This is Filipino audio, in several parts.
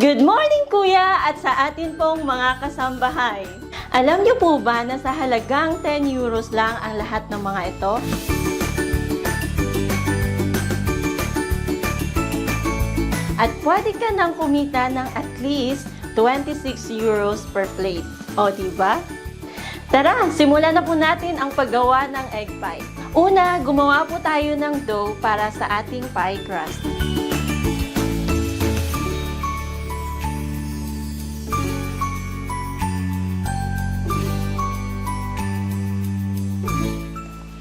Good morning kuya at sa atin pong mga kasambahay. Alam niyo po ba na sa halagang 10 euros lang ang lahat ng mga ito? At pwede ka nang kumita ng at least 26 euros per plate. O diba? Tara, simulan na po natin ang paggawa ng egg pie. Una, gumawa po tayo ng dough para sa ating pie crust.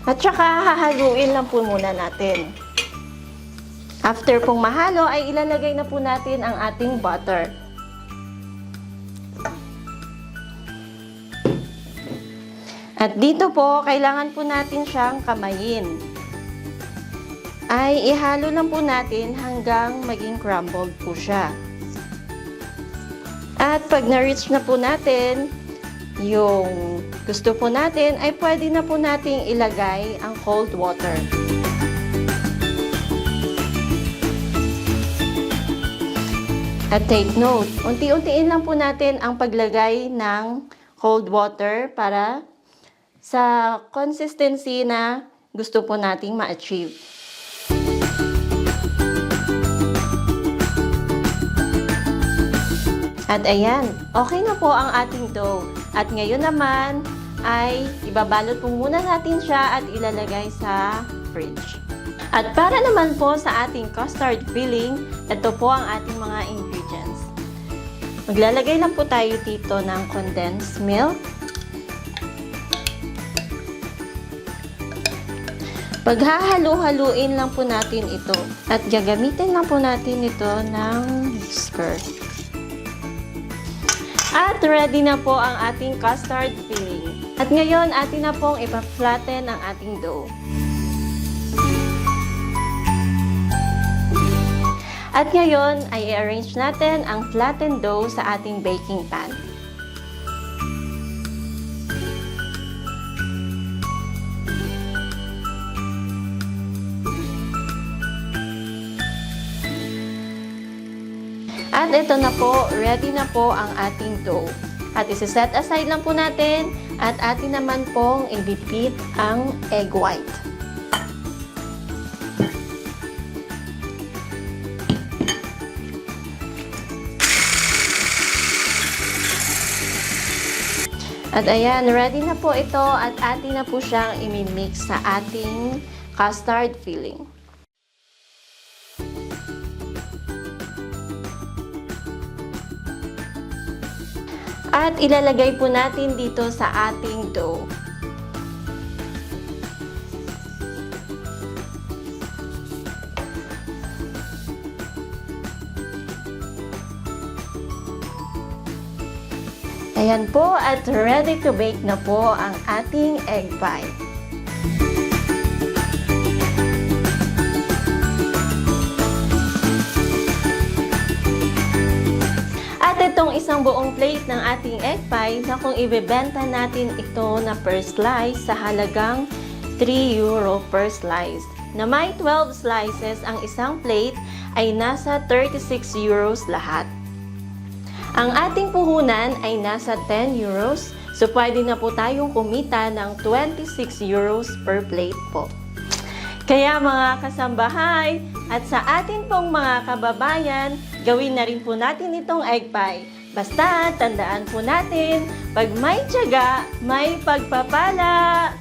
At saka hahaluin lang po muna natin. After pong mahalo ay ilalagay na po natin ang ating butter. At dito po, kailangan po natin siyang kamayin. Ay ihalo lang po natin hanggang maging crumbled po siya. At pag na-reach na po natin yung gusto po natin, ay pwede na po nating ilagay ang cold water. At take note, unti-untiin lang po natin ang paglagay ng cold water para sa consistency na gusto po nating ma-achieve. At ayan, okay na po ang ating dough. At ngayon naman ay ibabalot po muna natin siya at ilalagay sa fridge. At para naman po sa ating custard filling, ito po ang ating mga ingredients. Maglalagay lang po tayo dito ng condensed milk. Paghahalo-haluin lang po natin ito. At gagamitin lang po natin ito ng whisker. At ready na po ang ating custard filling. At ngayon, atin na pong ipa-flatten ang ating dough. At ngayon, ay i-arrange natin ang flattened dough sa ating baking pan. At ito na po, ready na po ang ating dough. At isi-set aside lang po natin at atin naman pong i-beat ang egg white. At ayan, ready na po ito at atin na po siyang imimix sa ating custard filling. At ilalagay po natin dito sa ating dough. Ayan po at ready to bake na po ang ating egg pie. At itong isang buong plate ng ating egg pie na kung ibebenta natin ito na per slice sa halagang 3 euro per slice. Na may 12 slices ang isang plate ay nasa 36 euros lahat. Ang ating puhunan ay nasa 10 euros, so pwede na po tayong kumita ng 26 euros per plate po. Kaya mga kasambahay, at sa atin pong mga kababayan, gawin na rin po natin itong egg pie. Basta, tandaan po natin, pag may tiyaga, may pagpapala!